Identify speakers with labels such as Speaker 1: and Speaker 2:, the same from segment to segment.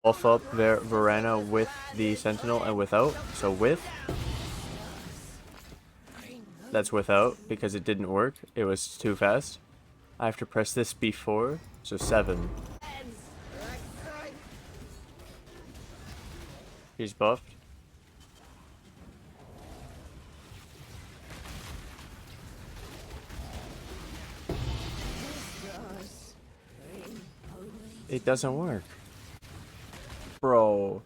Speaker 1: buff up Varana with the Sentinel and without. So with, that's without because it didn't work. It was too fast. I have to press this before, so 7. He's buffed. It doesn't work. Bro.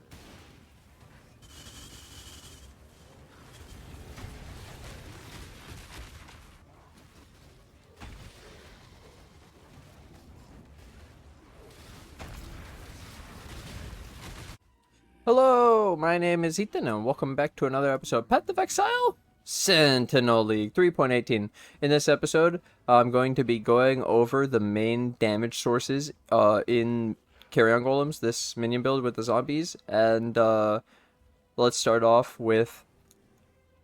Speaker 1: Hello, my name is Ethan and welcome back to another episode of Path of Exile Sentinel League 3.18. In this episode, I'm going to be going over the main damage sources in Carrion Golems, this minion build with the zombies, and let's start off with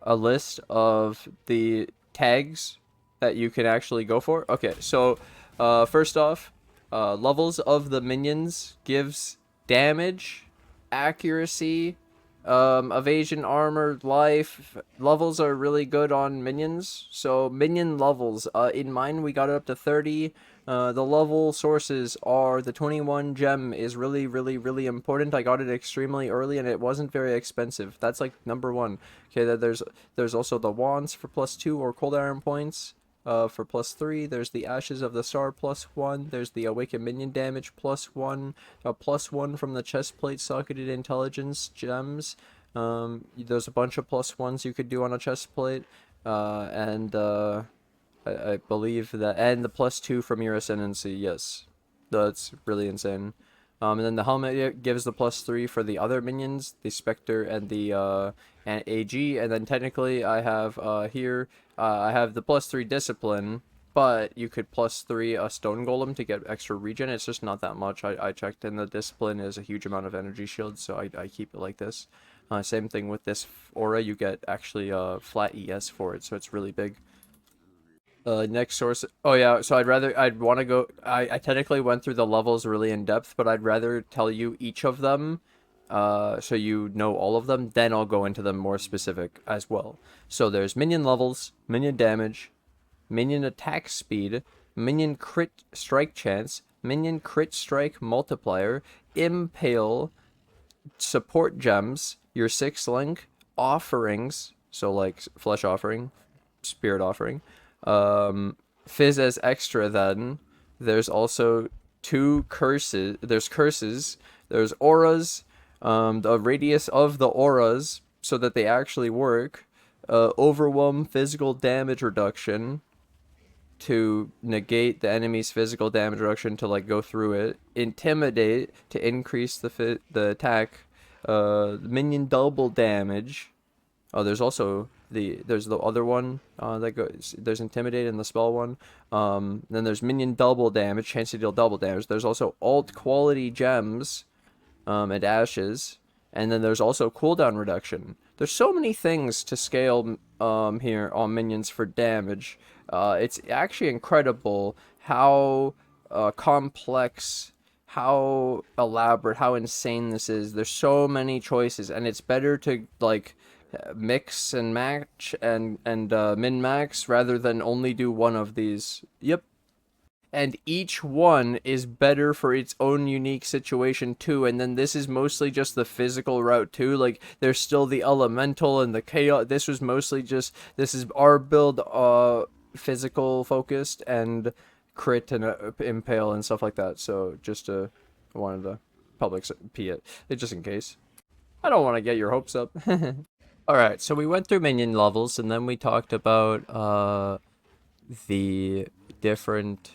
Speaker 1: a list of the tags that you can actually go for. Okay, so first off, levels of the minions gives damage, accuracy, evasion, armor, life. Levels are really good on minions. So minion levels, in mine we got it up to 30. The level sources are the 21 gem is really important. I got it extremely early and it wasn't very expensive. That's like number 1. Okay, there's also the wands for +2 or cooldown points. For +3, there's the Ashes of the Star +1, there's the Awakened Minion damage +1, a +1 from the Chestplate Socketed Intelligence gems. There's a bunch of +1s you could do on a chestplate, and I believe that, and the +2 from your Ascendancy, yes. That's really insane. And then the helmet gives the +3 for the other minions, the Spectre and the and AG, and then technically I have here I have the +3 discipline, but you could +3 a stone golem to get extra regen. It's just not that much. I checked, and the discipline is a huge amount of energy shield, so I keep it like this. Same thing with this aura, you get actually flat ES for it, so it's really big. Next source. Oh yeah, so I'd want to go. I technically went through the levels really in depth, but I'd rather tell you each of them, so you know all of them. Then I'll go into them more specific as well. So there's minion levels, minion damage, minion attack speed, minion crit strike chance, minion crit strike multiplier, impale, support gems, your 6 link, offerings. So like flesh offering, spirit offering. Fizz as extra. Then there's also 2 curses. There's curses, there's auras, the radius of the auras so that they actually work, overwhelm physical damage reduction to negate the enemy's physical damage reduction to like go through it, intimidate to increase the attack, minion double damage. Oh, there's also there's the other one that goes. There's intimidate in the spell one. Then there's minion double damage, chance to deal double damage. There's also alt quality gems, and ashes, and then there's also cooldown reduction. There's so many things to scale here on minions for damage. It's actually incredible how complex, how elaborate, how insane this is. There's so many choices, and it's better to like mix and match and min-max rather than only do one of these. Yep. And each one is better for its own unique situation too. And then this is mostly just the physical route too. Like there's still the elemental and the chaos. This was mostly just, this is our build, physical focused and crit and impale and stuff like that. So just I wanted to public P it just in case. I don't want to get your hopes up. Alright, so we went through minion levels, and then we talked about the different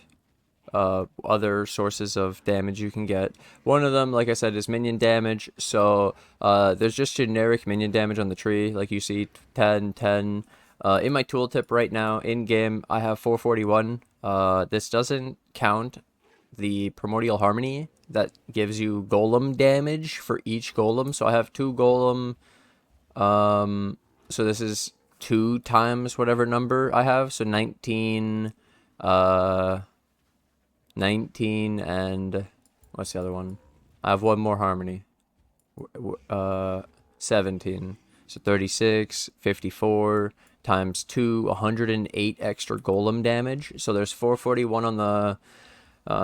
Speaker 1: other sources of damage you can get. One of them, like I said, is minion damage. So there's just generic minion damage on the tree, like you see 10, 10. In my tooltip right now, in-game, I have 441. This doesn't count the Primordial Harmony that gives you golem damage for each golem. So I have 2 golem. So this is 2 times whatever number I have. So 19, 19, and what's the other one? I have 1 more harmony. 17. So 36, 54 times 2, 108 extra golem damage. So there's 441 on the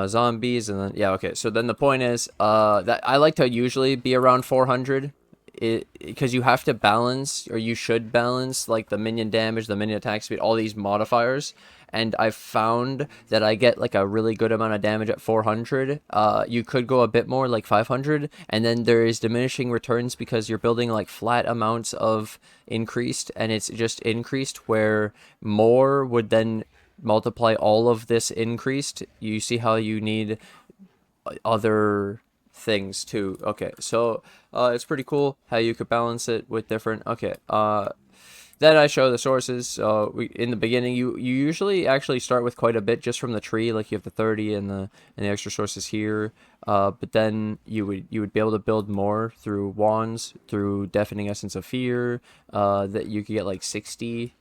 Speaker 1: zombies, and then yeah, okay. So then the point is that I like to usually be around 400, because you have to balance, or you should balance, like the minion damage, the minion attack speed, all these modifiers. And I've found that I get like a really good amount of damage at 400. You could go a bit more, like 500, and then there is diminishing returns because you're building like flat amounts of increased, and it's just increased, where more would then multiply all of this increased. You see how you need other things too. Okay, so it's pretty cool how you could balance it with different. Okay, then I show the sources. In the beginning, you usually actually start with quite a bit just from the tree, like you have the 30 and the extra sources here. But then you would be able to build more through wands, through deafening essence of fear. That you could get like 60,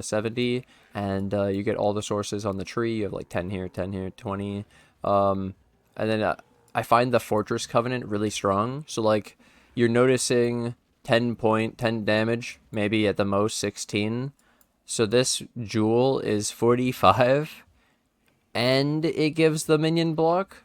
Speaker 1: 70, and you get all the sources on the tree. You have like 10 here, 10 here, 20. And then I find the Fortress Covenant really strong. So like you're noticing 10 damage, maybe at the most 16. So this jewel is 45, and it gives the minion block.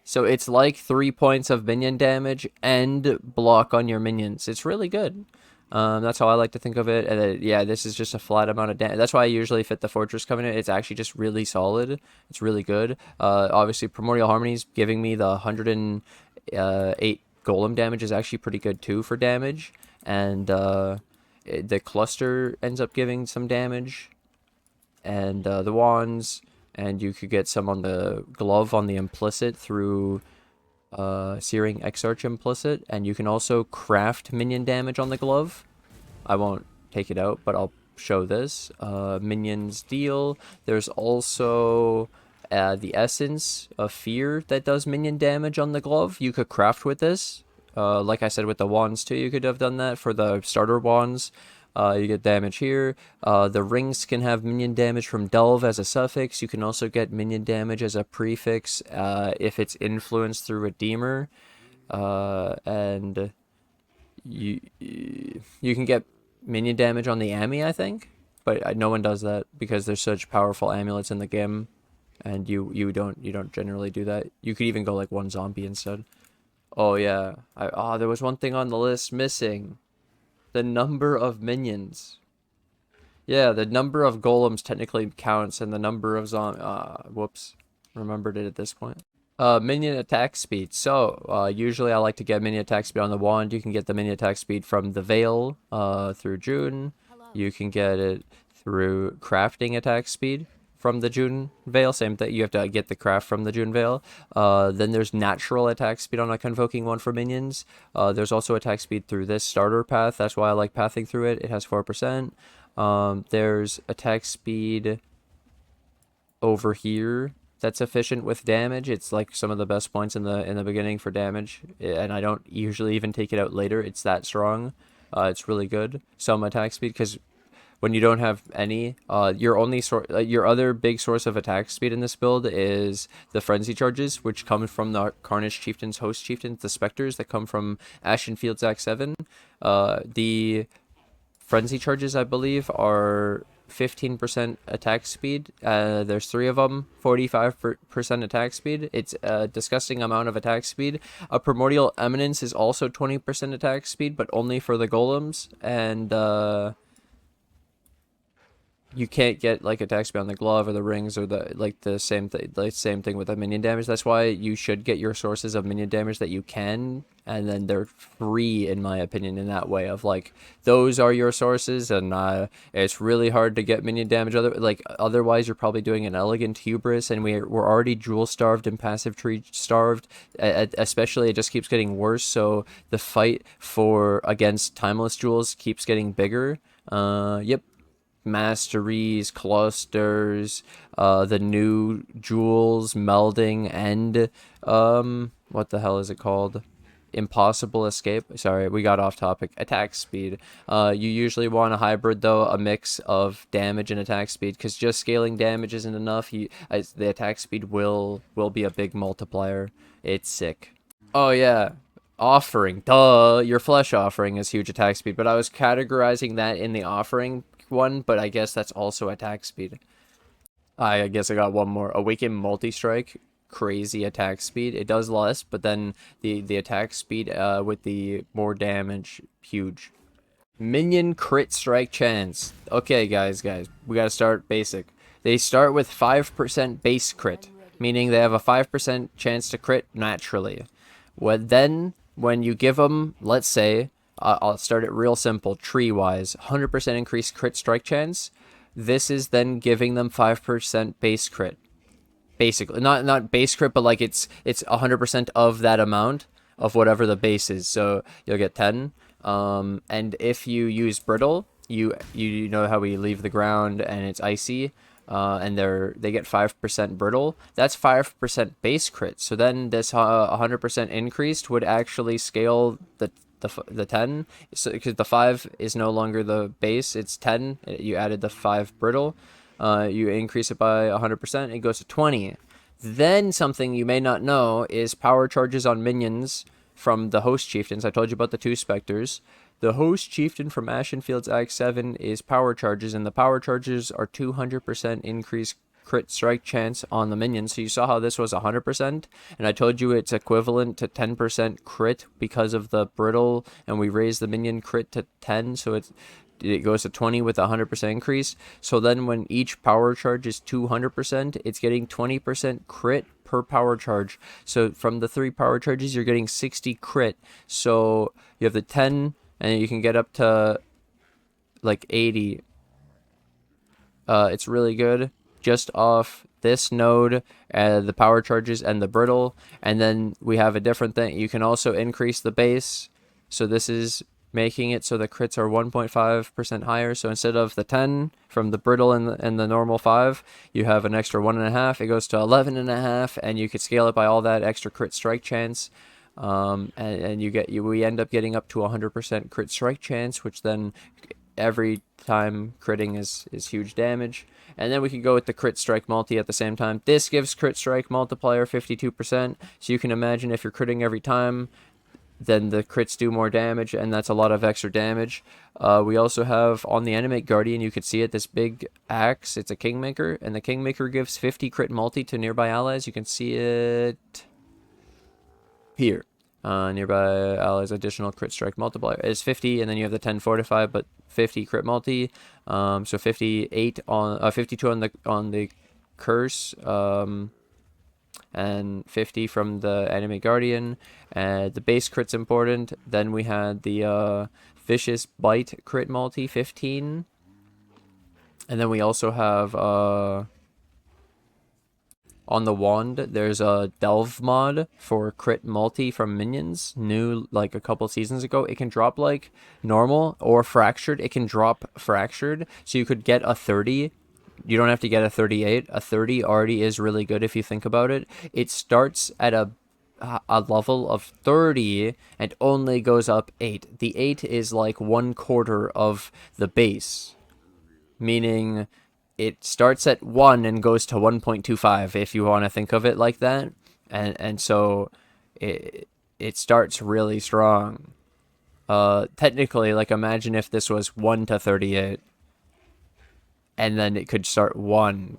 Speaker 1: So it's like 3 points of minion damage and block on your minions. It's really good. That's how I like to think of it. And then, yeah, this is just a flat amount of damage. That's why I usually fit the Fortress Covenant. It's actually just really solid. It's really good. Obviously, Primordial Harmony's giving me the 108 golem damage is actually pretty good too for damage. And the cluster ends up giving some damage. And the wands. And you could get some on the glove on the implicit through Searing Exarch implicit, and you can also craft minion damage on the glove. I won't take it out, but I'll show this. Minions deal. There's also the essence of fear that does minion damage on the glove. You could craft with this. Like I said with the wands too, you could have done that for the starter wands. You get damage here. The rings can have minion damage from Delve as a suffix. You can also get minion damage as a prefix if it's influenced through Redeemer. And you can get minion damage on the Ami, I think. But no one does that because there's such powerful amulets in the game. And you don't generally do that. You could even go like one zombie instead. Oh yeah. There was one thing on the list missing. The number of minions. Yeah, the number of golems technically counts, and the number of whoops. Remembered it at this point. Minion attack speed. So, usually I like to get minion attack speed on the wand. You can get the minion attack speed from the Veil, through June. You can get it through crafting attack speed from the June Veil. Same thing, you have to get the craft from the June Veil. Then there's natural attack speed on a convoking one for minions. There's also attack speed through this starter path. That's why I like pathing through it. It has 4%. There's attack speed over here that's efficient with damage. It's like some of the best points in the beginning for damage, and I don't usually even take it out later. It's that strong. It's really good. Some attack speed, because when you don't have any, your other big source of attack speed in this build is the frenzy charges, which come from the Carnage Chieftains, Host Chieftains, the Spectres that come from Ashen Fields Act 7. The frenzy charges, I believe, are 15% attack speed. There's 3 of them, 45% attack speed. It's a disgusting amount of attack speed. A Primordial Eminence is also 20% attack speed, but only for the golems. And you can't get like attack speed on the glove or the rings or the same thing with the minion damage. That's why you should get your sources of minion damage that you can, and then they're free in my opinion in that way of like those are your sources, and it's really hard to get minion damage otherwise you're probably doing an elegant hubris, and we're already jewel starved and passive tree starved, especially it just keeps getting worse, so the fight against timeless jewels keeps getting bigger. Yep. Masteries, clusters, the new jewels, melding, and what the hell is it called? Impossible escape. Sorry, we got off topic. Attack speed. You usually want a hybrid though, a mix of damage and attack speed, because just scaling damage isn't enough. The attack speed will be a big multiplier. It's sick. Oh yeah. Offering, duh, your flesh offering is huge attack speed, but I was categorizing that in the offering one, but I guess that's also attack speed. I guess I got one more. Awaken multi-strike, crazy attack speed. It does less, but then the attack speed with the more damage, huge. Minion crit strike chance. Okay, guys, we gotta start basic. They start with 5% base crit, meaning they have a 5% chance to crit naturally. When you give them, let's say, I'll start it real simple, tree-wise, 100% increased crit strike chance. This is then giving them 5% base crit. Basically, not base crit, but like it's 100% of that amount of whatever the base is. So you'll get 10. And if you use brittle, you know how we leave the ground and it's icy, and they get 5% brittle. That's 5% base crit. So then this 100% increased would actually scale the 10. So because the 5 is no longer the base, it's 10. You added the 5 brittle. You increase it by 100%. It goes to 20. Then something you may not know is power charges on minions from the host chieftains. I told you about the 2 specters. The host chieftain from Ashen Fields Act 7 is power charges, and the power charges are 200% increased crit strike chance on the minions. So you saw how this was 100%, and I told you it's equivalent to 10% crit because of the brittle, and we raised the minion crit to 10, so it goes to 20 with a 100% increase. So then when each power charge is 200%, it's getting 20% crit per power charge. So from the 3 power charges, you're getting 60 crit. So you have the 10, and you can get up to like 80. It's really good just off this node, the power charges and the brittle. And then we have a different thing. You can also increase the base. So this is making it so the crits are 1.5% higher. So instead of the 10 from the brittle and the normal 5, you have an extra 1.5. It goes to 11.5, and you could scale it by all that extra crit strike chance. And we end up getting up to 100% crit strike chance, which then every time critting is huge damage. And then we can go with the crit strike multi at the same time. This gives crit strike multiplier 52%. So you can imagine if you're critting every time, then the crits do more damage, and that's a lot of extra damage. We also have on the Animate Guardian, you could see it, this big axe. It's a Kingmaker, and the Kingmaker gives 50 crit multi to nearby allies. You can see it here. Nearby allies additional crit strike multiplier is 50, and then you have the 10 fortify, but 50 crit multi. So 58 on 52 on the curse. And 50 from the Animate Guardian. The base crit's important. Then we had the Vicious Bite crit multi, 15. And then we also have on the wand, there's a Delve mod for crit multi from minions, new like a couple seasons ago. It can drop like normal or fractured. It can drop fractured, so you could get a 30. You don't have to get a 38. A 30 already is really good if you think about it. It starts at a level of 30 and only goes up 8. The 8 is like 1/4 of the base, meaning it starts at 1 and goes to 1.25 if you want to think of it like that. And so it starts really strong. Technically, like imagine if this was 1 to 38. And then it could start 1.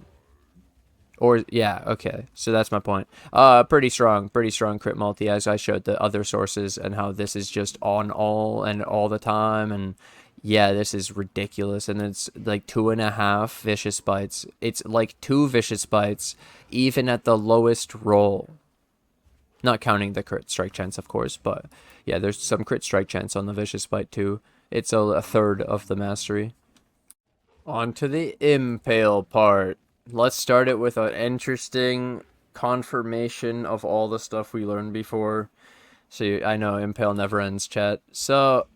Speaker 1: Or, yeah, okay. So that's my point. Pretty strong crit multi, as I showed the other sources, and how this is just on all the time. And yeah, this is ridiculous. And it's like 2.5 vicious bites. It's like 2 vicious bites, even at the lowest roll. Not counting the crit strike chance, of course, but yeah, there's some crit strike chance on the vicious bite too. It's a third of the mastery. On to the Impale part. Let's start it with an interesting confirmation of all the stuff we learned before. So I know Impale never ends, chat. So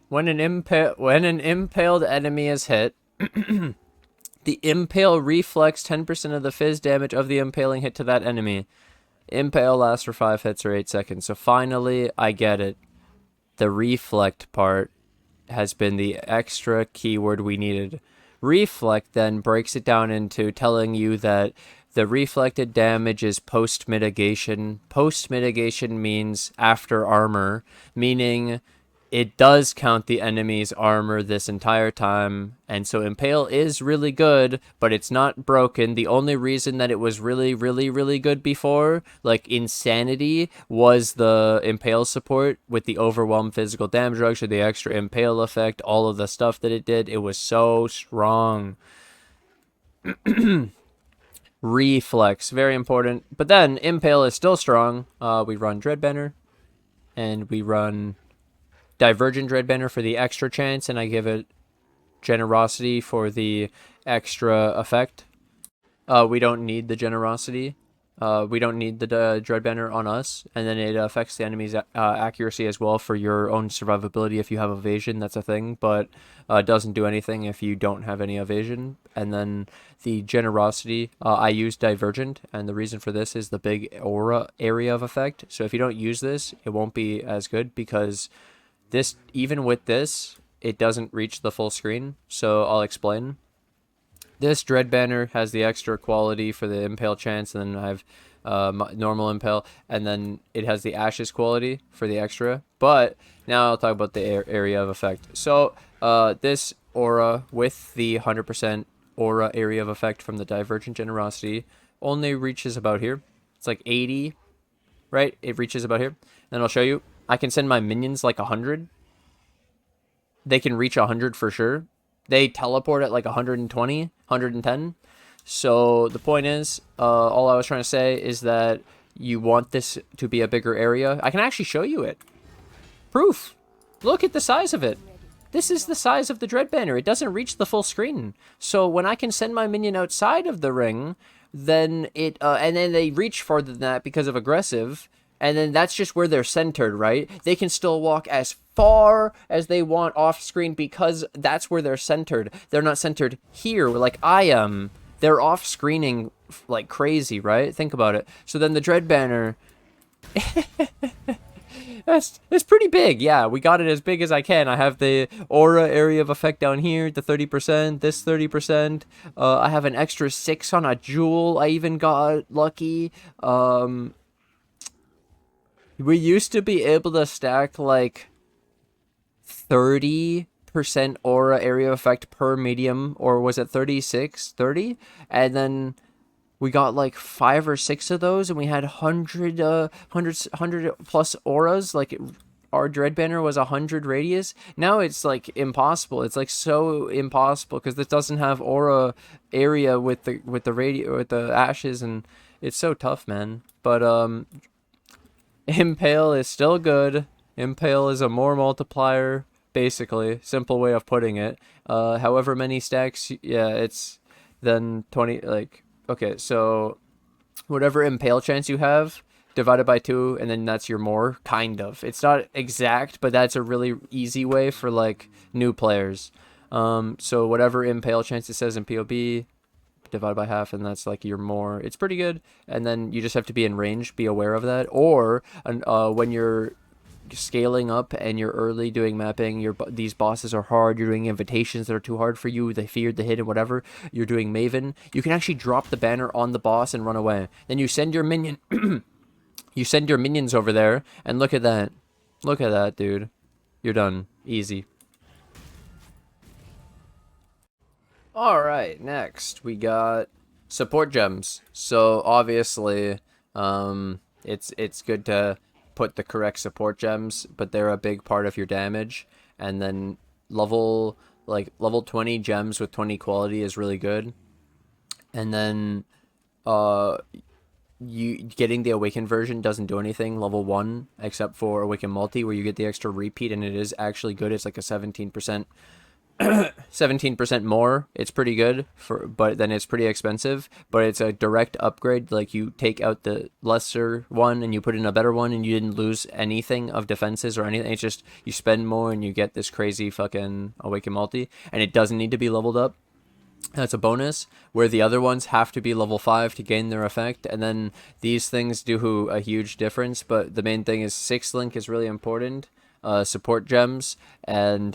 Speaker 1: when an impaled enemy is hit, the Impale reflects 10% of the fizz damage of the impaling hit to that enemy. Impale lasts for 5 hits or 8 seconds. So finally, I get it. The reflect part has been the extra keyword we needed. Reflect then breaks it down into telling you that The reflected damage is post mitigation. Post mitigation means after armor, meaning it does count the enemy's armor this entire time, and so Impale is really good, but it's not broken. The only reason that it was really, really, really good before, like Insanity, was the Impale support with the overwhelm physical damage reduction, the extra Impale effect, all of the stuff that it did. It was so strong. Reflex, very important. But then Impale is still strong. We run Dreadbanner, and we run Divergent Dreadbanner for the extra chance, and I give it Generosity for the extra effect. We don't need the Generosity. We don't need the Dreadbanner on us, and then it affects the enemy's accuracy as well for your own survivability if you have evasion. That's a thing, but doesn't do anything if you don't have any evasion. And then the Generosity, I use Divergent, and the reason for this is the big aura area of effect. So if you don't use this, it won't be as good because this, even with this, it doesn't reach the full screen. So I'll explain. This Dreadbanner has the extra quality for the Impale chance, and then I have normal Impale, and then it has the Ashes quality for the extra. But now I'll talk about the area of effect. So this aura with the 100% aura area of effect from the Divergent Generosity only reaches about here. It's like 80, right? It reaches about here. Then I'll show you. I can send my minions like 100. They can reach 100 for sure. They teleport at like 120, 110. So the point is, all I was trying to say is that you want this to be a bigger area. I can actually show you it. Proof. Look at the size of it. This is the size of the Dreadbanner. It doesn't reach the full screen. So when I can send my minion outside of the ring, then it, and then they reach farther than that because of aggressive, and then that's just where they're centered, right? They can still walk as far as they want off screen because that's where they're centered. They're not centered here like I am. They're off screening like crazy, right? Think about it. So then the Dreadbanner, it's pretty big. Yeah, we got it as big as I can. I have the aura area of effect down here, the 30%, this 30%. I have an extra 6 on a jewel. I even got lucky. We used to be able to stack like 30% aura area effect per medium, or was it 36, 30? And then we got like 5 or 6 of those, and we had 100 plus auras. Like our Dreadbanner was 100 radius. Now it's like impossible. It's like so impossible because this doesn't have aura area with the ashes, and it's so tough, man. But Impale is still good. Impale is a more multiplier, basically. Simple way of putting it. However many stacks, yeah, it's then 20, like, okay, so whatever Impale chance you have, divided by 2, and then that's your more, kind of. It's not exact, but that's a really easy way for, like, new players. So whatever Impale chance it says in POB, divided by half, and that's like your more. It's pretty good, and then you just have to be in range, be aware of that. Or when you're scaling up and you're early doing mapping, these bosses are hard, you're doing invitations that are too hard for you, they feared the hit and whatever, you're doing Maven, you can actually drop the banner on the boss and run away. Then you send your minion you send your minions over there, and look at that, dude. You're done. Easy. Alright, next we got support gems. So obviously it's good to put the correct support gems, but they're a big part of your damage. And then level 20 gems with 20 quality is really good. And then you getting the awakened version doesn't do anything level 1 except for awaken multi, where you get the extra repeat, and it is actually good. It's like a 17% more. It's pretty good but then it's pretty expensive, but it's a direct upgrade. Like you take out the lesser one and you put in a better one, and you didn't lose anything of defenses or anything. It's just you spend more and you get this crazy fucking awaken multi, and it doesn't need to be leveled up. That's a bonus, where the other ones have to be level 5 to gain their effect. And then these things do a huge difference, but the main thing is 6th link is really important. Support gems, and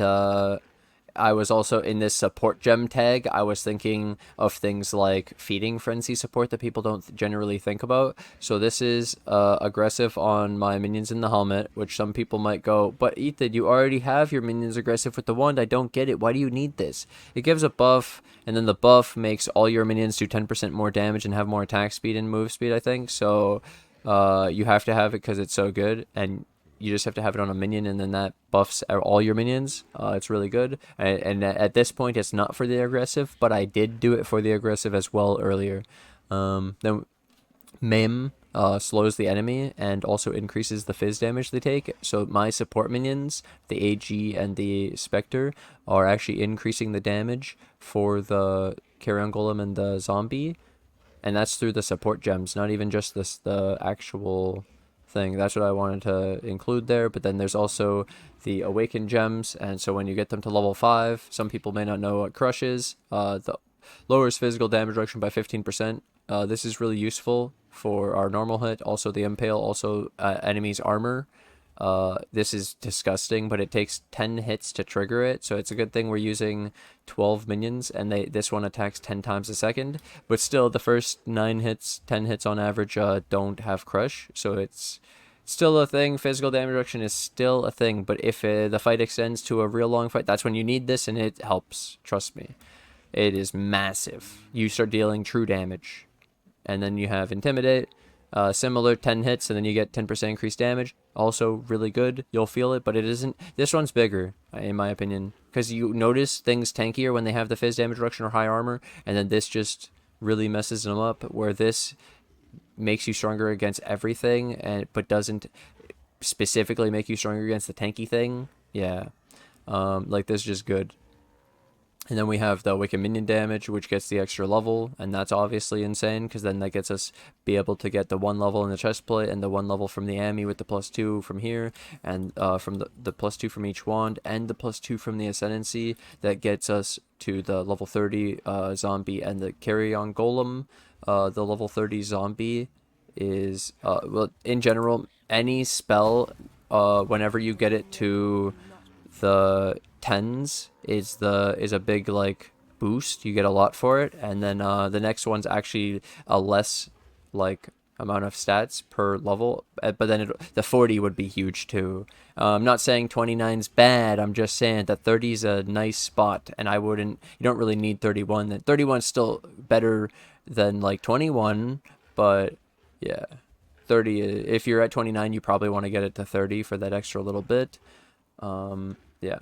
Speaker 1: I was also in this support gem tag. I was thinking of things like feeding frenzy support that people don't generally think about. So this is aggressive on my minions in the helmet, which some people might go, but Ethan, you already have your minions aggressive with the wand. I don't get it. Why do you need this? It gives a buff, and then the buff makes all your minions do 10% more damage and have more attack speed and move speed, I think. So you have to have it because it's so good, and you just have to have it on a minion, and then that buffs all your minions. It's really good. And at this point, it's not for the aggressive, but I did do it for the aggressive as well earlier. Then Maim slows the enemy and also increases the fizz damage they take. So my support minions, the AG and the Spectre, are actually increasing the damage for the Carrion Golem and the Zombie. And that's through the support gems, not even just the actual thing. That's what I wanted to include there. But then there's also the awakened gems, and so when you get them to level 5, some people may not know what crush is. The lowers physical damage reduction by 15%. This is really useful for our normal hit. Also the impale, also enemies armor. This is disgusting, but it takes 10 hits to trigger it, so it's a good thing we're using 12 minions, and this one attacks 10 times a second. But still, the first 10 hits on average don't have crush, so it's still a thing. Physical damage reduction is still a thing, but if the fight extends to a real long fight, that's when you need this, and it helps. Trust me. It is massive. You start dealing true damage. And then you have Intimidate. Similar, 10 hits, and then you get 10% increased damage. Also really good. You'll feel it, but it isn't. This one's bigger, in my opinion. Because you notice things tankier when they have the fizz damage reduction or high armor. And then this just really messes them up. Where this makes you stronger against everything, but doesn't specifically make you stronger against the tanky thing. Yeah. Like this is just good. And then we have the Wicked Minion damage, which gets the extra level, and that's obviously insane, because then that gets us be able to get the 1 level in the chest plate, and the 1 level from the Ami with the +2 from here, and from the +2 from each wand, and the +2 from the Ascendancy, that gets us to the level 30 zombie and the Carrion Golem. The level 30 zombie is, well, in general, any spell, whenever you get it to the 10s is a big like boost. You get a lot for it, and then the next one's actually a less like amount of stats per level, but then the 40 would be huge too. I'm not saying 29's bad, I'm just saying that 30's a nice spot, and you don't really need 31. 31's still better than like 21, but yeah, 30, if you're at 29, you probably want to get it to 30 for that extra little bit. Yeah.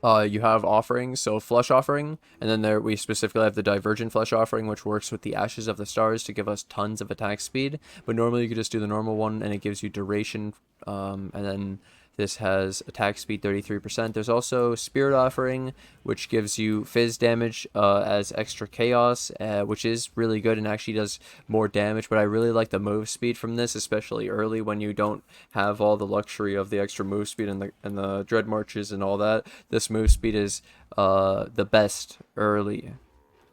Speaker 1: You have offerings, so Flesh Offering, and then there we specifically have the Divergent Flesh Offering, which works with the Ashes of the Stars to give us tons of attack speed. But normally you could just do the normal one, and it gives you duration, and then this has attack speed 33%. There's also Spirit Offering, which gives you fizz damage as extra chaos, which is really good and actually does more damage. But I really like the move speed from this, especially early when you don't have all the luxury of the extra move speed and the dread marches and all that. This move speed is the best early.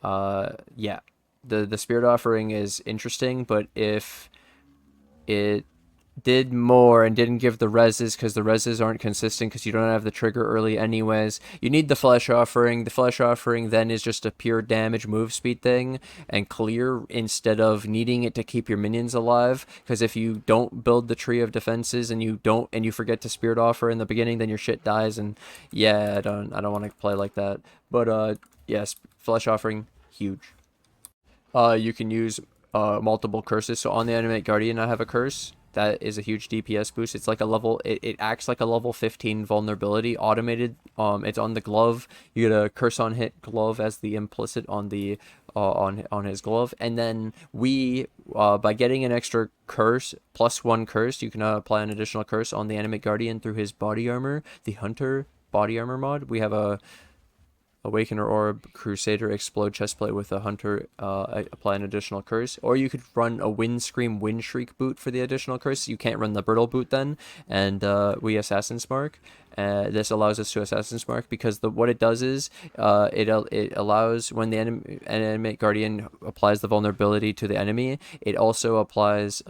Speaker 1: Yeah, the Spirit Offering is interesting, but if it did more and didn't give the reses, because the reses aren't consistent because you don't have the trigger early anyways. You need the Flesh Offering. The Flesh Offering then is just a pure damage move speed thing and clear, instead of needing it to keep your minions alive, because if you don't build the tree of defenses and you forget to Spirit Offer in the beginning, then your shit dies. And yeah, I don't want to play like that. But yes, Flesh Offering, huge. You can use multiple curses. So on the Animate Guardian I have a curse that is a huge DPS boost. It's like a level, it acts like a level 15 vulnerability, automated. It's on the glove. You get a curse on hit glove as the implicit on the on his glove, and then by getting an extra curse, +1 curse, you can apply an additional curse on the Animate Guardian through his body armor, the Hunter body armor mod. We have a Awakener Orb, Crusader, Explode Chestplate with a Hunter, apply an additional curse. Or you could run a Wind Scream, Wind Shriek boot for the additional curse. You can't run the Brittle boot then. And we Assassin's Mark. This allows us to Assassin's Mark because what it does is it allows, when the Animate Guardian applies the vulnerability to the enemy, it also applies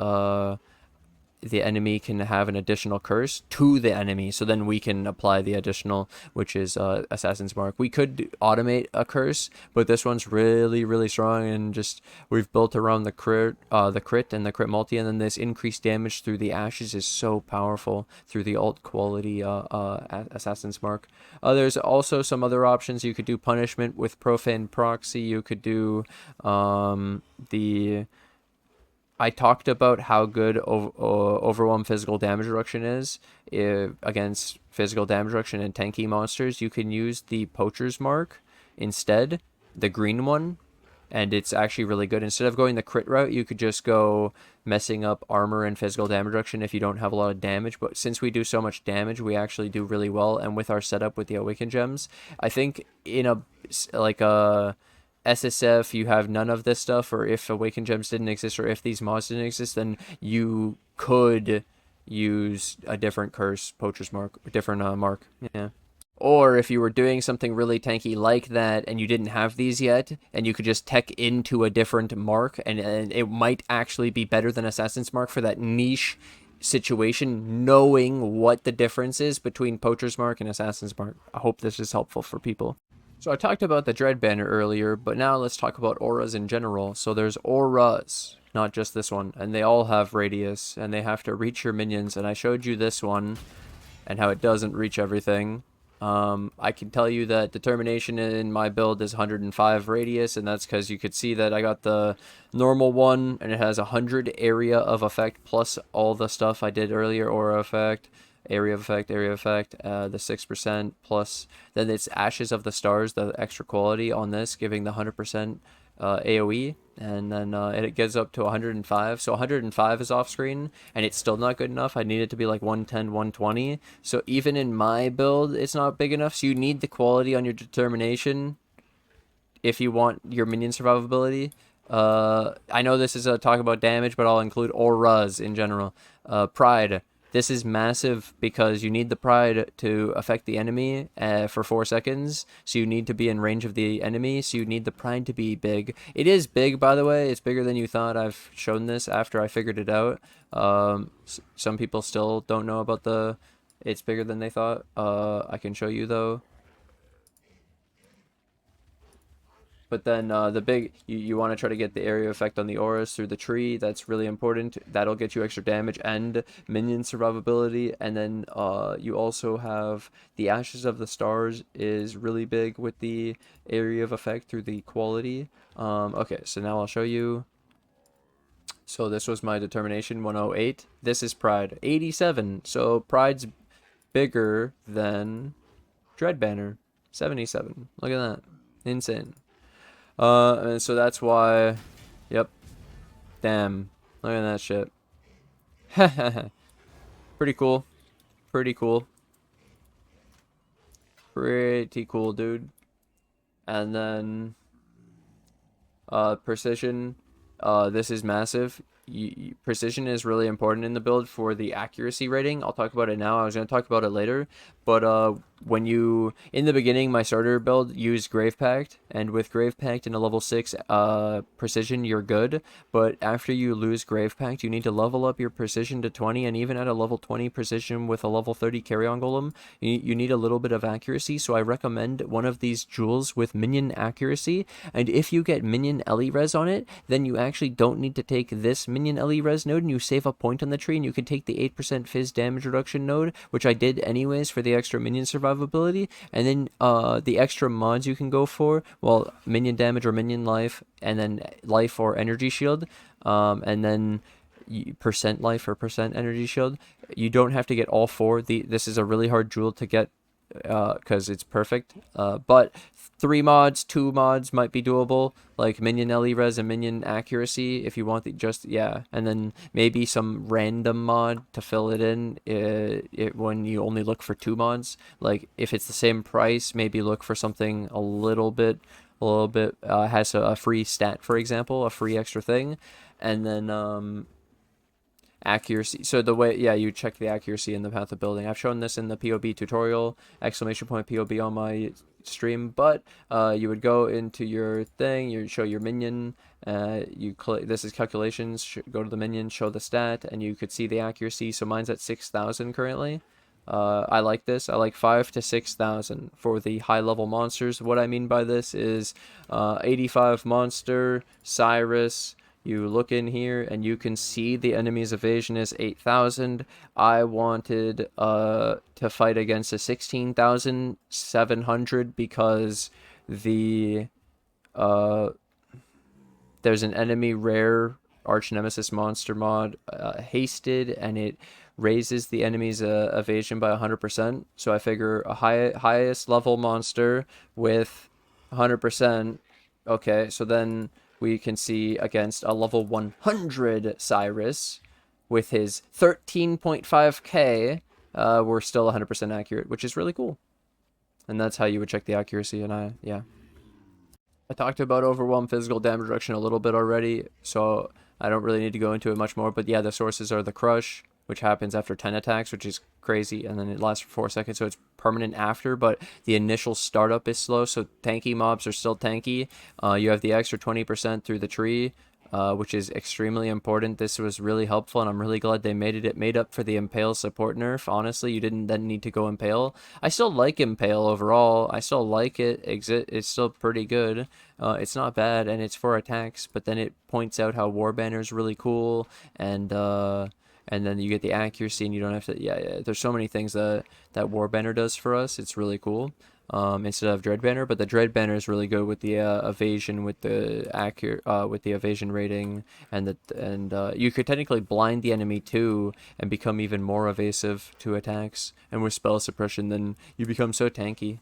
Speaker 1: the enemy can have an additional curse to the enemy, so then we can apply the additional, which is Assassin's Mark. We could automate a curse, but this one's really, really strong, and just we've built around the crit and the crit multi, and then this increased damage through the ashes is so powerful through the alt quality Assassin's Mark. There's also some other options. You could do punishment with profane proxy. You could do I talked about how good Overwhelm physical damage reduction is against physical damage reduction and tanky monsters. You can use the Poacher's Mark instead, the green one, and it's actually really good. Instead of going the crit route, you could just go messing up armor and physical damage reduction if you don't have a lot of damage. But since we do so much damage, we actually do really well. And with our setup with the Awakened Gems, I think in a SSF, you have none of this stuff, or if Awakened Gems didn't exist, or if these mods didn't exist, then you could use a different curse, Poacher's Mark, different mark, yeah. Or if you were doing something really tanky like that, and you didn't have these yet, and you could just tech into a different mark, and it might actually be better than Assassin's Mark for that niche situation, knowing what the difference is between Poacher's Mark and Assassin's Mark. I hope this is helpful for people. So I talked about the Dread Banner earlier, but now let's talk about auras in general. So there's auras, not just this one, and they all have radius, and they have to reach your minions, and I showed you this one, and how it doesn't reach everything. I can tell you that Determination in my build is 105 radius, and that's because you could see that I got the normal one, and it has 100 area of effect, plus all the stuff I did earlier, aura effect, area of effect, the 6%, plus then it's Ashes of the Stars, the extra quality on this, giving the 100% AoE, and then it gets up to 105. So 105 is off screen, and it's still not good enough. I need it to be like 110, 120. So even in my build, it's not big enough. So you need the quality on your Determination if you want your minion survivability. I know this is a talk about damage, but I'll include auras in general. Pride. This is massive because you need the pride to affect the enemy for 4 seconds. So you need to be in range of the enemy. So you need the pride to be big. It is big, by the way. It's bigger than you thought. I've shown this after I figured it out. Some people still don't know about it's bigger than they thought. I can show you though. But then the big, you want to try to get the area effect on the auras through the tree. That's really important. That'll get you extra damage and minion survivability. And then you also have the Ashes of the Stars is really big with the area of effect through the quality. Okay, so now I'll show you. So this was my Determination, 108. This is Pride, 87. So Pride's bigger than Dread Banner, 77. Look at that. Insane. And so that's why, yep, damn, look at that shit. Pretty cool, pretty cool, pretty cool, dude. And then, precision, this is massive. Precision is really important in the build for the accuracy rating. I'll talk about it now. I was going to talk about it later, but when you, in the beginning, my starter build used Grave Pact, and with Grave Pact in a level 6 precision, you're good, but after you lose Grave Pact, you need to level up your precision to 20, and even at a level 20 precision with a level 30 carry-on golem, you need a little bit of accuracy, so I recommend one of these jewels with minion accuracy, and if you get minion Ellie res on it, then you actually don't need to take this minion Ellie res node, and you save a point on the tree, and you can take the 8% fizz damage reduction node, which I did anyways for the extra minion survivability, and then the extra mods you can go for, well, minion damage or minion life, and then life or energy shield, and then percent life or percent energy shield. You don't have to get all four. This is a really hard jewel to get because it's perfect, but 3 mods, 2 mods might be doable, like minion Ellie res and minion accuracy if you want yeah, and then maybe some random mod to fill it in when you only look for 2 mods. Like if it's the same price, maybe look for something a little bit has a free stat, for example, a free extra thing, and then accuracy. So the way, yeah, you check the accuracy in the path of building. I've shown this in the POB tutorial, exclamation point POB on my stream, but you would go into your thing, you show your minion, you click, this is calculations, go to the minion, show the stat, and you could see the accuracy. So mine's at 6,000 currently. I like this. I like 5,000 to 6,000 for the high level monsters. What I mean by this is 85 monster, Cyrus. You look in here and you can see the enemy's evasion is 8,000. I wanted to fight against a 16,700 because the there's an enemy rare arch nemesis monster mod, hasted, and it raises the enemy's evasion by 100%. So I figure a highest level monster with 100%. Okay, so then we can see against a level 100 Cyrus with his 13.5k, we're still 100% accurate, which is really cool. And that's how you would check the accuracy. And yeah. I talked about overwhelm physical damage reduction a little bit already, so I don't really need to go into it much more. But yeah, the sources are the crush, which happens after 10 attacks, which is crazy, and then it lasts for 4 seconds, so it's permanent after, but the initial startup is slow, so tanky mobs are still tanky. You have the extra 20% through the tree, which is extremely important. This was really helpful, and I'm really glad they made it. It made up for the Impale support nerf. Honestly, you didn't then need to go Impale. I still like Impale overall. I still like it. It's still pretty good. It's not bad, and it's for attacks, but then it points out how War Banner is really cool, and then you get the accuracy, and you don't have to, yeah, there's so many things that War Banner does for us. It's really cool, instead of Dread Banner, but the Dread Banner is really good with the evasion, with the with the evasion rating, and you could technically blind the enemy too, and become even more evasive to attacks, and with spell suppression, then you become so tanky.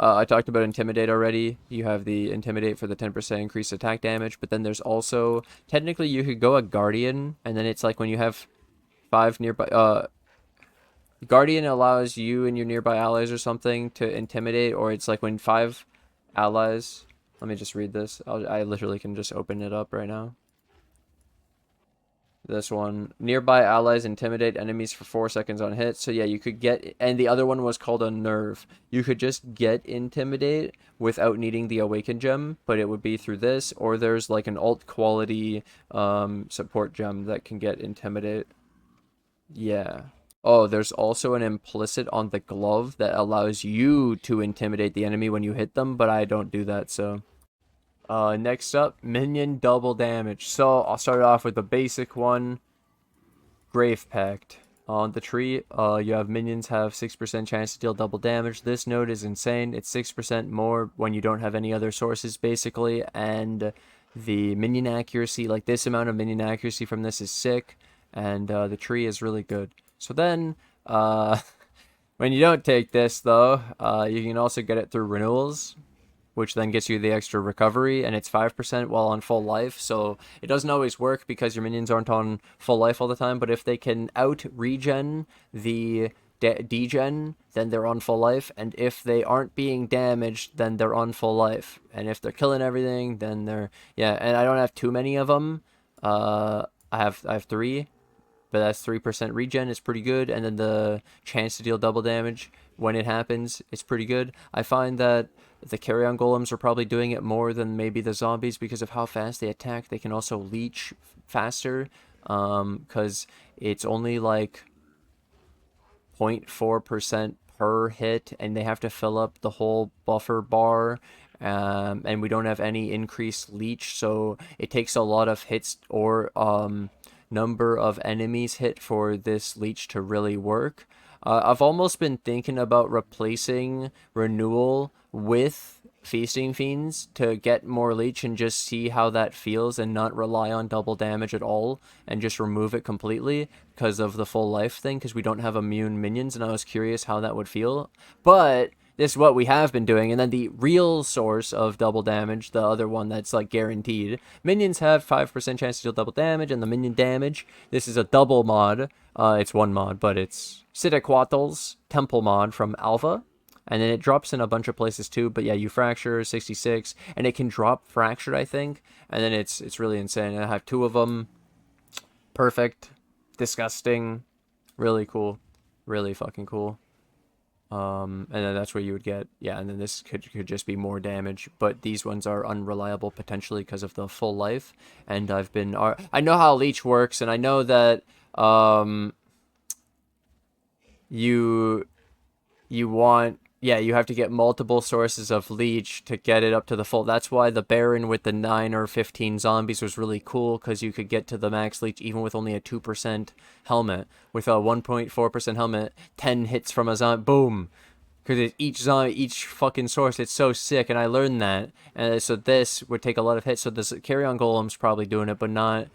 Speaker 1: I talked about Intimidate already. You have the Intimidate for the 10% increased attack damage, but then there's also, technically you could go a Guardian, and then it's like when you have 5 nearby, Guardian allows you and your nearby allies or something to intimidate, or it's like when 5 allies, let me just read this. I literally can just open it up right now. This one, nearby allies intimidate enemies for 4 seconds on hit. So yeah, you could get, and the other one was called a nerve. You could just get intimidate without needing the awaken gem, but it would be through this, or there's like an alt quality support gem that can get intimidate. Yeah. Oh, there's also an implicit on the glove that allows you to intimidate the enemy when you hit them, but I don't do that, so. Next up, Minion double damage. So I'll start off with the basic one, Grave Pact. On the tree, you have minions have 6% chance to deal double damage. This node is insane. It's 6% more when you don't have any other sources, basically, and the minion accuracy, like this amount of minion accuracy from this is sick, and the tree is really good. So then, when you don't take this, though, you can also get it through renewals, which then gets you the extra recovery, and it's 5% while on full life, so it doesn't always work because your minions aren't on full life all the time, but if they can out-regen the degen, then they're on full life, and if they aren't being damaged, then they're on full life, and if they're killing everything, then they're, yeah, and I don't have too many of them. I have 3, but that's 3% regen is pretty good, and then the chance to deal double damage when it happens is pretty good. I find that the carry-on golems are probably doing it more than maybe the zombies because of how fast they attack. They can also leech faster, because it's only like 0.4% per hit, and they have to fill up the whole buffer bar, and we don't have any increased leech, so it takes a lot of hits or number of enemies hit for this leech to really work. I've almost been thinking about replacing renewal with feasting fiends to get more leech and just see how that feels and not rely on double damage at all and just remove it completely because of the full life thing, because we don't have immune minions, and I was curious how that would feel. But this is what we have been doing. And then the real source of double damage, the other one that's like guaranteed, minions have 5% chance to deal double damage, and the minion damage, this is a double mod. It's one mod, but it's Sidequatl's Temple mod from Alpha, and then it drops in a bunch of places too. But yeah, you fracture 66, and it can drop fractured, I think, and then it's really insane. I have 2 of them. Perfect. disgusting. Really cool. Really fucking cool. And then that's where you would get, yeah, and then this could just be more damage, but these ones are unreliable potentially because of the full life, and I know how leech works, and I know that, you want, yeah, you have to get multiple sources of leech to get it up to the full. That's why the Baron with the 9 or 15 zombies was really cool, because you could get to the max leech even with only a 2% helmet. With a 1.4% helmet, 10 hits from a zombie, boom. Because each fucking source, it's so sick, and I learned that. And so this would take a lot of hits, so this Carrion Golem's probably doing it, but not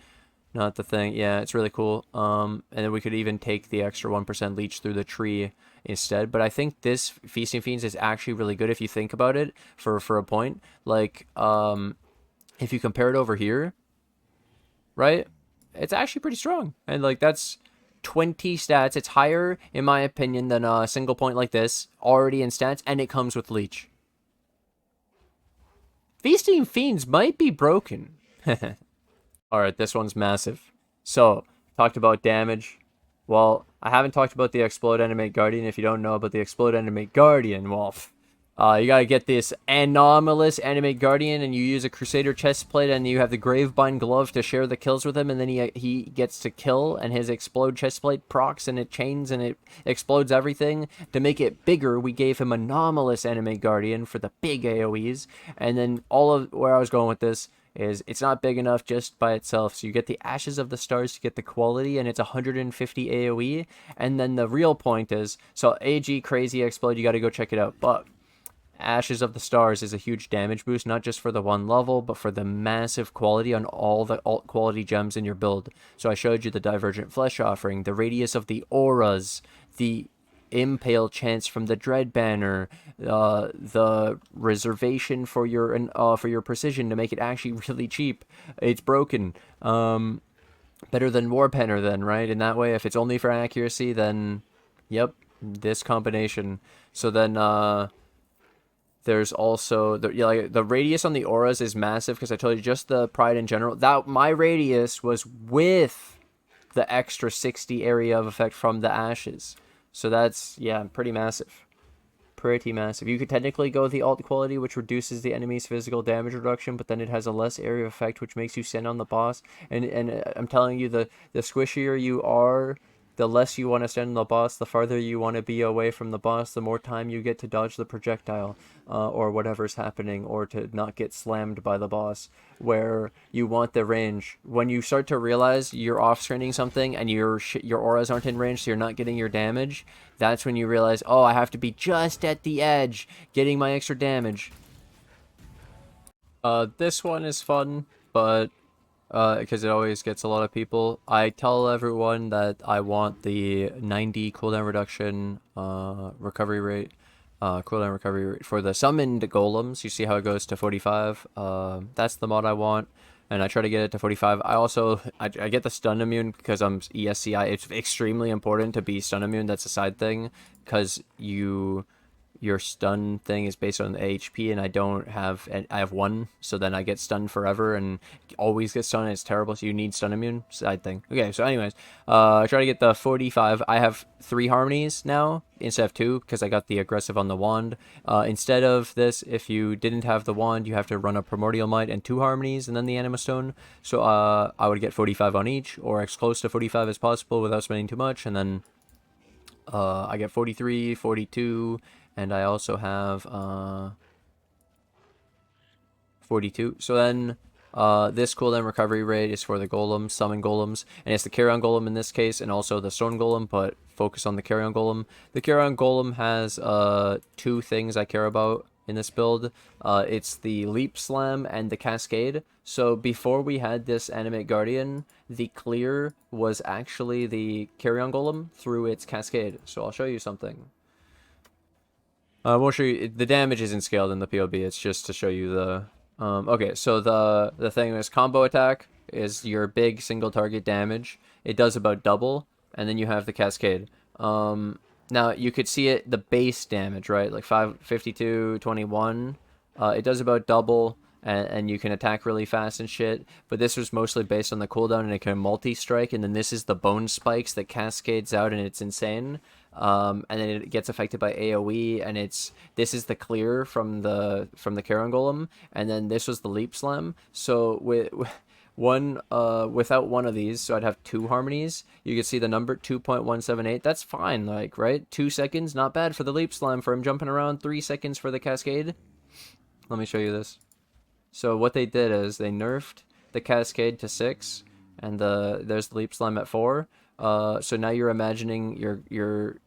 Speaker 1: the thing. Yeah, it's really cool. And then we could even take the extra 1% leech through the tree instead. But I think this Feasting Fiends is actually really good if you think about it for a point. Like, if you compare it over here, right? It's actually pretty strong. And like that's 20 stats. It's higher, in my opinion, than a single point like this, already in stats, and it comes with leech. Feasting Fiends might be broken. Alright, this one's massive. So, talked about damage. Well, I haven't talked about the Explode Animate Guardian. If you don't know about the Explode Animate Guardian, well, you gotta get this anomalous Animate Guardian, and you use a Crusader chestplate, and you have the Gravebind Glove to share the kills with him, and then he gets to kill, and his Explode chestplate procs, and it chains, and it explodes everything. To make it bigger, we gave him Anomalous Animate Guardian for the big AoEs, and then all of where I was going with this is it's not big enough just by itself. So you get the Ashes of the Stars to get the quality, and it's 150 AoE. And then the real point is, so AG Crazy Explode, you got to go check it out. But Ashes of the Stars is a huge damage boost, not just for the one level, but for the massive quality on all the alt quality gems in your build. So I showed you the Divergent Flesh offering, the Radius of the Auras, the Impale chance from the Dread Banner, the reservation for your precision to make it actually really cheap. It's broken. Better than Warpenner then, right? In that way, if it's only for accuracy, then yep, this combination. So then there's also the radius on the auras is massive, because I told you just the Pride in general. That my radius was with the extra 60 area of effect from the Ashes. So that's, yeah, pretty massive. Pretty massive. You could technically go with the alt quality, which reduces the enemy's physical damage reduction, but then it has a less area of effect, which makes you stand on the boss. And I'm telling you, the squishier you are, the less you want to stand on the boss, the farther you want to be away from the boss, the more time you get to dodge the projectile, or whatever's happening, or to not get slammed by the boss, where you want the range. When you start to realize you're off-screening something and your auras aren't in range, so you're not getting your damage, that's when you realize, oh, I have to be just at the edge, getting my extra damage. This one is fun, but because it always gets a lot of people. I tell everyone that I want the 90 cooldown reduction recovery rate, cooldown recovery rate for the summoned golems. You see how it goes to 45. That's the mod I want, and I try to get it to 45. I get the stun immune because I'm ESCI. It's extremely important to be stun immune. That's a side thing, because your stun thing is based on the HP, and I have 1, so then I get stunned forever and always get stunned, and it's terrible. So you need stun immune, side thing. Okay, so anyways, I try to get the 45. I have 3 harmonies now instead of 2, because I got the aggressive on the wand. Instead of this, if you didn't have the wand, you have to run a Primordial Might and 2 harmonies and then the Anima Stone. So I would get 45 on each, or as close to 45 as possible without spending too much, and then I get 43, 42, and I also have 42. So then this cooldown recovery rate is for the golems, summon golems, and it's the Carrion Golem in this case, and also the Stone Golem, but focus on the Carrion Golem. The Carrion Golem has 2 things I care about in this build. It's the Leap Slam and the Cascade. So before we had this Animate Guardian, the clear was actually the Carrion Golem through its Cascade. So I'll show you something. I won't show you, the damage isn't scaled in the POB, it's just to show you the... okay, so the thing is, combo attack is your big single target damage. It does about double, and then you have the Cascade. Now, you could see it, the base damage, right? Like 52, 21. It does about double, and you can attack really fast and shit. But this was mostly based on the cooldown, and it can multi-strike. And then this is the bone spikes that cascades out, and it's insane. And then it gets affected by AoE, and this is the clear from the Carrion Golem, and then this was the leap slam. So with without one of these, so I'd have 2 harmonies. You can see the number 2.178. That's fine, like, right? 2 seconds, not bad for the leap slam for him jumping around. 3 seconds for the cascade. Let me show you this. So what they did is they nerfed the cascade to 6, and there's the leap slam at 4. So now you're imagining your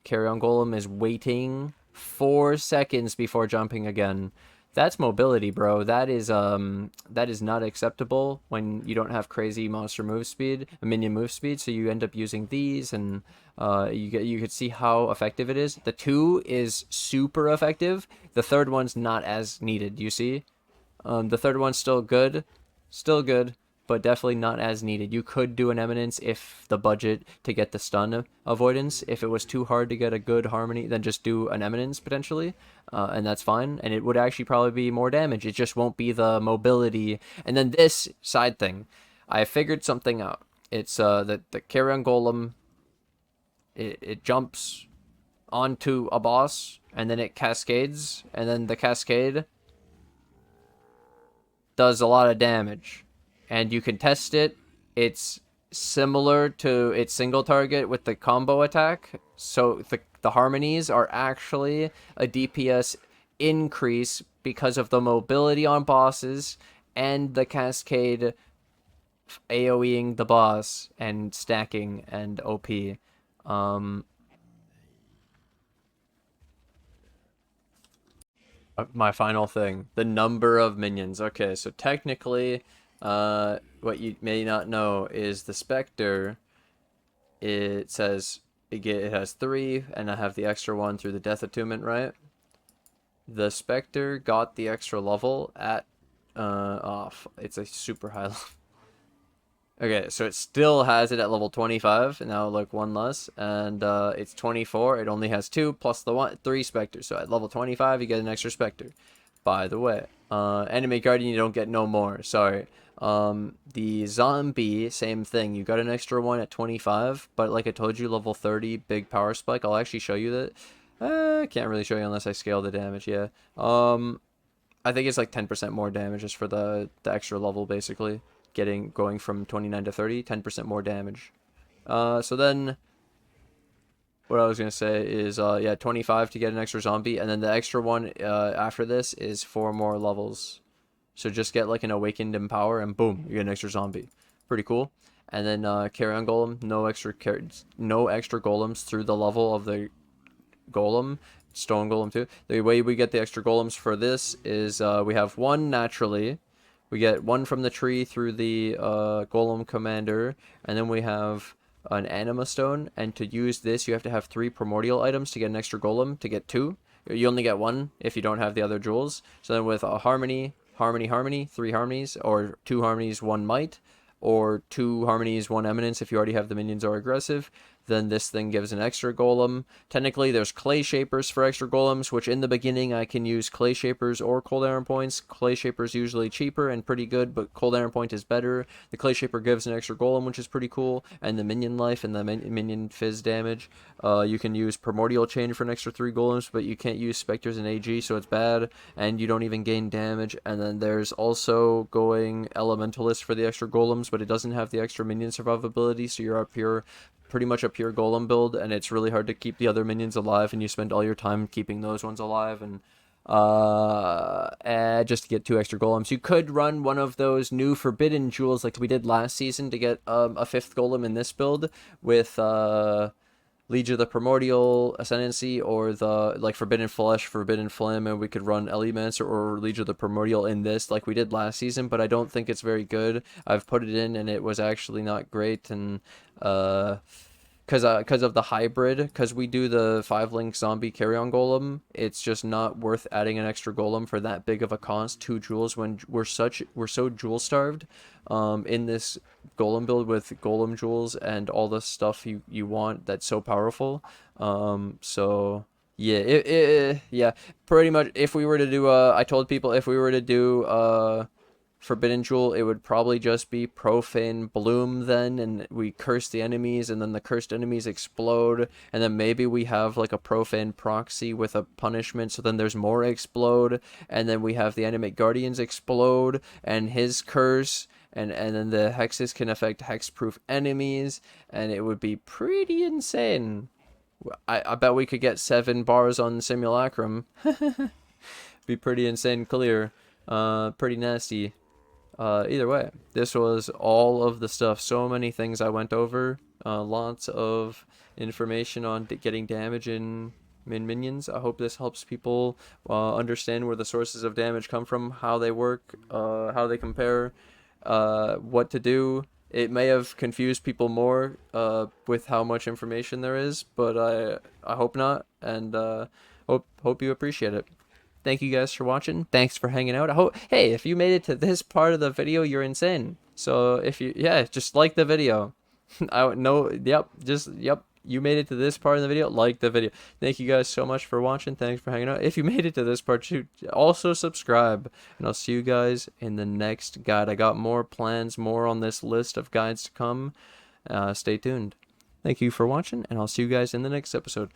Speaker 1: Carrion Golem is waiting 4 seconds before jumping again. That's mobility, bro. That is not acceptable when you don't have crazy monster move speed, minion move speed. So you end up using these, and you could see how effective it is. The 2 is super effective. The third one's not as needed. You see, the third one's still good, but definitely not as needed. You could do an Eminence if the budget to get the stun avoidance. If it was too hard to get a good harmony, then just do an Eminence potentially, and that's fine. And it would actually probably be more damage. It just won't be the mobility. And then this side thing, I figured something out. It's the Carrion Golem. It jumps onto a boss, and then it cascades, and then the cascade does a lot of damage. And you can test it. It's similar to its single target with the combo attack. So the harmonies are actually a DPS increase because of the mobility on bosses and the cascade AoEing the boss and stacking and OP. My final thing, the number of minions. Okay, so technically, what you may not know is the Spectre, it says it has 3, and I have the extra 1 through the Death Attunement, right? The Spectre got the extra level at, it's a super high level. Okay, so it still has it at level 25, and now like 1 less, and it's 24, it only has 2, plus the 3 Spectres, so at level 25, you get an extra Spectre. By the way, Animate Guardian, you don't get no more, sorry. The zombie, same thing. You got an extra 1 at 25, but like I told you, level 30, big power spike. I'll actually show you that. I can't really show you unless I scale the damage, yeah. I think it's like 10% more damage just for the extra level, basically. Going from 29 to 30, 10% more damage. So then, what I was going to say is, yeah, 25 to get an extra zombie, and then the extra one after this is 4 more levels. So just get like an Awakened Empower, and boom, you get an extra zombie. Pretty cool. And then Carrion Golem, no extra golems through the level of the golem. Stone Golem too. The way we get the extra golems for this is we have 1 naturally. We get 1 from the tree through the Golem Commander, and then we have an Anima Stone. And to use this, you have to have 3 primordial items to get an extra golem. To get 2, you only get 1 if you don't have the other jewels. So then with a harmony, 3 harmonies, or 2 harmonies, 1 might, or 2 harmonies, 1 eminence if you already have the minions or aggressive, then this thing gives an extra golem. Technically, there's clay shapers for extra golems, which in the beginning I can use clay shapers or cold iron points. Clay shapers usually cheaper and pretty good, but cold iron point is better. The clay shaper gives an extra golem, which is pretty cool, and the minion life and the minion fizz damage. You can use primordial chain for an extra 3 golems, but you can't use specters and AG, so it's bad, and you don't even gain damage. And then there's also going elementalist for the extra golems, but it doesn't have the extra minion survivability, so you're up here pretty much a pure golem build, and it's really hard to keep the other minions alive, and you spend all your time keeping those ones alive, and just to get 2 extra golems. You could run one of those new forbidden jewels like we did last season to get a 5th golem in this build with Leech of the Primordial Ascendancy, or the like Forbidden Flesh, Forbidden Flame, and we could run Elemancer or Leech of the Primordial in this like we did last season, but I don't think it's very good. I've put it in and it was actually not great, and because of the hybrid, because we do the 5-link zombie Carrion Golem, it's just not worth adding an extra golem for that big of a cost, 2 jewels, when we're so jewel starved in this golem build with golem jewels and all the stuff you want that's so powerful. So Yeah, yeah, pretty much. If we were to do, I told people if we were to do, Forbidden Jewel, it would probably just be Profane Bloom then, and we curse the enemies, and then the cursed enemies explode, and then maybe we have like a Profane Proxy with a punishment, so then there's more explode, and then we have the Animate Guardians explode, and his curse, and then the hexes can affect hexproof enemies, and it would be pretty insane. I bet we could get 7 bars on Simulacrum. Be pretty insane clear. Pretty nasty. Either way, this was all of the stuff. So many things I went over. Lots of information on getting damage in minions. I hope this helps people understand where the sources of damage come from, how they work, how they compare, what to do. It may have confused people more with how much information there is, but I hope not, and hope you appreciate it. Thank you guys for watching. Thanks for hanging out. I hope, hey, if you made it to this part of the video, you're insane. So if you, yeah, just like the video. I would know, yep, you made it to this part of the video, like the video. Thank you guys so much for watching. Thanks for hanging out. If you made it to this part too, also subscribe, and I'll see you guys in the next guide. I got more plans, more on this list of guides to come. Stay tuned. Thank you for watching, and I'll see you guys in the next episode.